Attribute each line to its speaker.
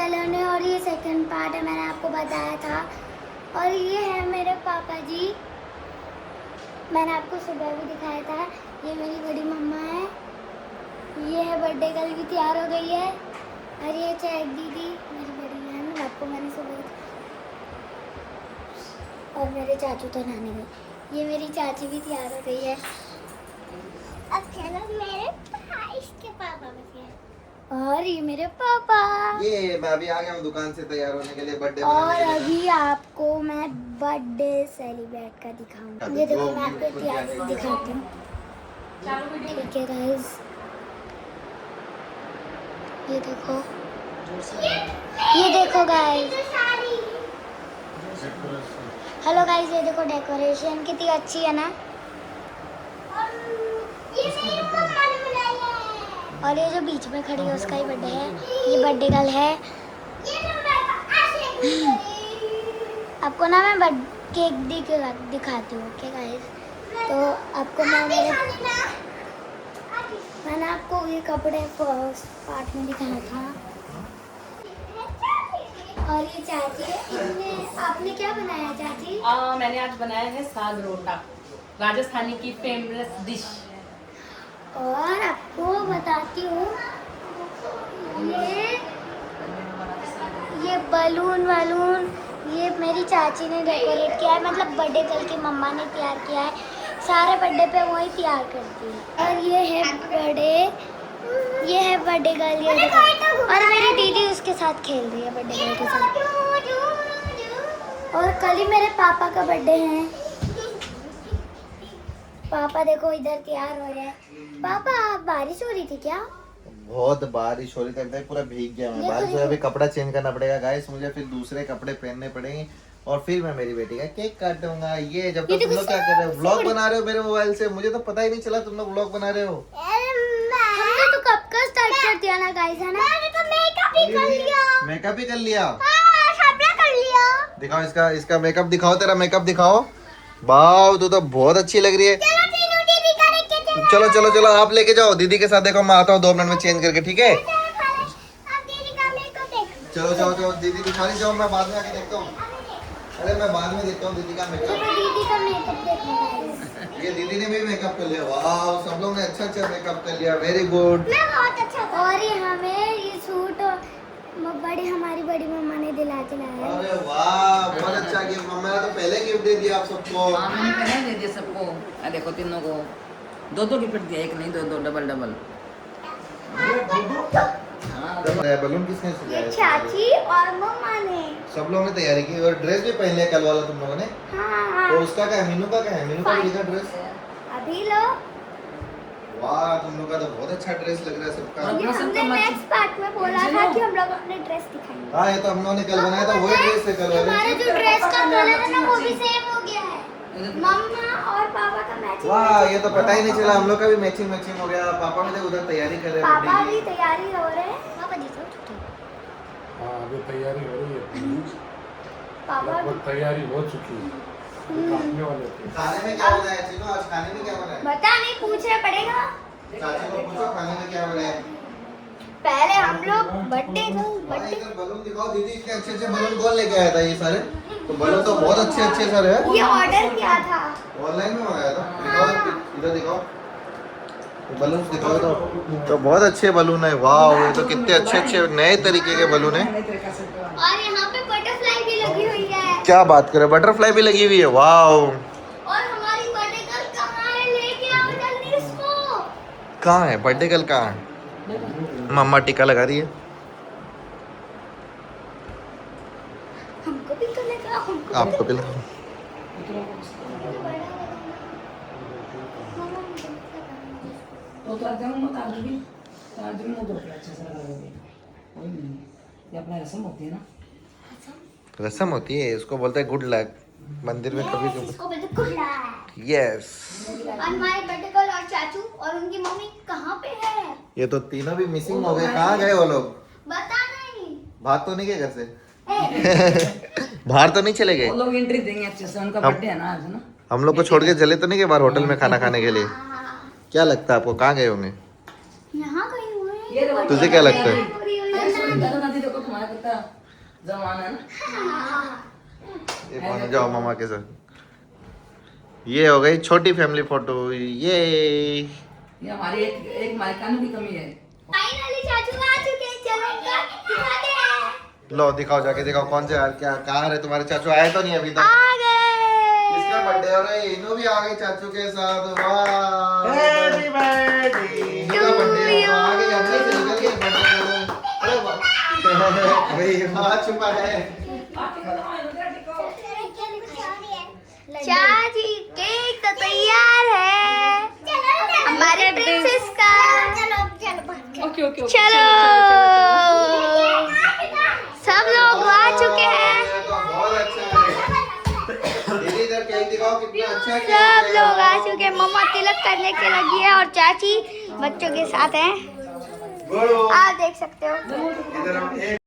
Speaker 1: Salon है और ये सेकंड पार्ट है, मैंने आपको बताया था। और ये है मेरे पापा जी, मैंने आपको सुबह भी दिखाया था। ये मेरी बड़ी मम्मा है, ये है बर्थडे गर्ल भी तैयार हो गई है। और ये चैक दीदी मेरी बड़ी बहन, आपको मैंने सुबह दिखाया। और मेरे चाचू तो नहाने गए, ये मेरी चाची भी तैयार हो गई है। अब चलो मेरे भाई के पापा बचे हैं। और ये मेरे पापा,
Speaker 2: ये मैं अभी आ गया हूँ दुकान से तैयार होने के लिए बर्थडे
Speaker 1: और अभी आपको मैं बर्थडे सेलिब्रेट का दिखाऊंगी। ये देखो मैं आपको तैयार दिखाती हूँ। ठीक है गाइस, ये देखो, ये देखो गाइस, हेलो गाइस, ये देखो डेकोरेशन कितनी अच्छी है ना। और ये जो बीच में खड़ी है उसका ही बर्थडे है, ये बर्थडे गर्ल है। आपको ना मैं केक दिखाती हूँ। ओके गाइस, तो आपको मैंने आपको ये कपड़े फर्स्ट पार्ट में दिखाया था। और ये चाची, आपने क्या बनाया चाची?
Speaker 3: मैंने आज बनाया है साग रोटा, राजस्थानी की फेमस डिश।
Speaker 1: और आपको बताती हूँ, ये बलून ये मेरी चाची ने डेकोरेट किया है, मतलब बर्थडे गर्ल की मम्मा ने तैयार किया है। सारे बर्थडे पे वही तैयार करती है। और ये है बर्थडे गर्ल, ये देखो। और मेरी दीदी उसके साथ खेल रही है बर्थडे गर्ल के साथ। और कल ही मेरे पापा का बर्थडे है। पापा देखो इधर तैयार हो रहे हैं। पापा बारिश हो रही थी क्या?
Speaker 2: बहुत बारिश हो रही थी, एकदम पूरा भीग गया मैं। बारिश में अभी कपड़ा चेंज करना पड़ेगा गाइस मुझे, फिर दूसरे कपड़े पहनने पड़ेंगे और फिर मैं मेरी बेटी का केक काटूंगा। ये जब तक तुम लोग क्या कर रहे हो, व्लॉग बना रहे हो मेरे मोबाइल से, मुझे तो पता ही नहीं चला तुम लोग व्लॉग बना रहे हो।
Speaker 1: हमने तो कब का स्टार्ट कर दिया ना गाइस, है ना? मैंने तो मेकअप भी कर लिया।
Speaker 2: मेकअप भी कर लिया?
Speaker 1: हाँ, सबने कर लिया।
Speaker 2: दिखाओ इसका मेकअप दिखाओ, तेरा मेकअप दिखाओ। वाह, तू तो बहुत अच्छी लग रही है। चलो चलो चलो आप लेके जाओ दीदी के साथ, देखो मैं आता हूँ 2 मिनट में चेंज करके, ठीक है? चलो जाओ जाओ, दीदी दिखाने जाओ, मैं बाद में आके देखता हूँ। अरे मैं बाद में देखता हूँ दीदी का मेकअप।
Speaker 1: दीदी का मेकअप देखना।
Speaker 2: ये दीदी ने भी मेकअप कर लिया। वाह, सब लोग ने अच्छा अच्छा मेकअप कर लिया, वेरी गुड।
Speaker 1: मैं बहुत अच्छा था। और ये हमें ये सूट हमारी बड़ी मम्मा ने दिलाया।
Speaker 2: अरे वाह, बहुत अच्छा गिफ्ट। मम्मा ने तो पहले गिफ्ट दे दिया आप सबको।
Speaker 3: हाँ, मैंने पहले दे दिया सबको। देखो तीनों को 2-2 गिफ्ट दिया, एक नहीं 2-2, डबल।
Speaker 2: बलून किसने सजाया?
Speaker 1: चाची और मम्मा ने।
Speaker 2: सब लोगों ने तैयारी की और ड्रेस भी पहन लिया कल वाला तुम लोगों ने।
Speaker 1: हाँ।
Speaker 2: तो उसका क्या है, मीनू का क्या है? मीनू का भी दिखा ड्रेस।
Speaker 1: अभी लो।
Speaker 2: वाह, तुम लोग का तो बहुत अच्छा ड्रेस लग रहा है सबका।
Speaker 1: ये हमने नेक्स्ट पार्ट में बोला था कि हम लोग अपने ड्रेस दिखाएंगे।
Speaker 2: हाँ, ये तो हम लोगों ने कल बनाया था, वही ड्रेस है कल वाले।
Speaker 1: हमारा जो ड्रेस का कलर है ना वो भी सेम हो गया है। मम्मा और पापा का मैचिंग।
Speaker 2: वाह, ये तो पता ही नहीं चला, हम लोग का भी मैचिंग हो गया। पापा भी उधर तैयारी कर रहे हैं।
Speaker 1: पापा भी तैयारी हो रहे हैं। पापा जी तो
Speaker 4: हाँ, अभी तैयारी हो रही है।
Speaker 1: पापा
Speaker 4: लगभग तैयारी हो चुकी है, काटने वाले थे।
Speaker 2: खाने में क्या बनाया चीनू? आज खाने में क्या बनाया?
Speaker 1: बता नहीं, पूछना पड़ेगा।
Speaker 2: चाची को पूछो खाने में क्या बनाया।
Speaker 1: पहले हम लोग बर्थडे
Speaker 2: इधर बलून दिखाओ दीदी, इतने अच्छे अच्छे बलून कौन लेके आया था ये सारे? तो बलून तो बहुत अच्छे अच्छे सारे हैं।
Speaker 1: ये ऑर्डर किया था,
Speaker 2: ऑनलाइन में मंगाया था। दिखाओ इधर दिखाओ, बलून दिखाओ। तो बहुत अच्छे बलून है। वाह, ये तो कितने अच्छे अच्छे नए तरीके के बलून है।
Speaker 1: और यहाँ पे बटरफ्लाई भी लगी हुई है।
Speaker 2: क्या बात करें, बटरफ्लाई भी लगी हुई है। वाह,
Speaker 1: और हमारी बर्थडे गर्ल कहाँ है? लेके आओ जल्दी इसको।
Speaker 2: कहाँ है बर्थडे गर्ल? कहाँ है? मम्मा टीका लगा रही है।
Speaker 1: हमको भी तो लगा, हमको
Speaker 2: आपको भी लगा।
Speaker 3: तो अर्जुन मत अर्जुन दो अच्छे से लगाओगे, कोई नहीं, ये अपना रस्म होती है ना।
Speaker 2: रस्म होती है, इसको बोलते हैं गुड लक। मंदिर में कभी
Speaker 1: इसको बोलते गुड लक।
Speaker 2: यस।
Speaker 1: और हमारे बर्थडे गर्ल और चाचू और उनकी मम्मी कहाँ पे है?
Speaker 2: ये तो तीनों भी मिसिंग हो गए। कहाँ गए वो लोग?
Speaker 1: बता नहीं।
Speaker 2: भाग तो नहीं गए घर से? बाहर तो नहीं चले गए?
Speaker 3: वो लोग एंट्री देंगे अच्छे से, उनका बर्थडे है ना आज ना।
Speaker 2: हम लोग को छोड़ के चले तो नहीं गए बाहर होटल में खाना खाने के लिए? क्या लगता है आपको, कहाँ गए होंगे?
Speaker 1: यहाँ कहीं हुए हैं।
Speaker 2: तुझे क्या लगता है?
Speaker 3: दादा दादी देखो तुम्हारा कितना जमाना है ना।
Speaker 2: ये कौन जाओ मामा के साथ। ये हो गई छोटी फैमिली फोटो। ये
Speaker 3: हमारी एक माइकान की कमी है।
Speaker 1: फाइनली चाचू आ चुके हैं, चलो उनका दिखाते हैं।
Speaker 2: लो दिखाओ, जाके दिखाओ कौन से यार, क्या कहाँ है तुम्हारे चाचू? आए तो नहीं अभी तक।
Speaker 1: आ गए।
Speaker 2: किसका बर्थडे हो रहा है? इनो भी आ गई चाचू के साथ। वाह हैप्पी बर्थडे। इनो का बर्थडे है, आ गई अंदर से निकल के बर्थडे करो। अरे वाह भाई वहां छुपा है।
Speaker 1: चाची केक तो तैयार है हमारे प्रिंसेस का।
Speaker 5: ओके ओके
Speaker 1: चलो सब लोग आ चुके हैं।
Speaker 2: बहुत अच्छा है। दीदी इधर केक दिखाओ कितना अच्छा केक
Speaker 1: सब
Speaker 2: है।
Speaker 1: लोग आ चुके हैं। मम्मा तिलक करने के लगी है और चाची बच्चों के साथ हैं,
Speaker 2: गुरु
Speaker 1: आप देख सकते हो।
Speaker 2: इधर हम एक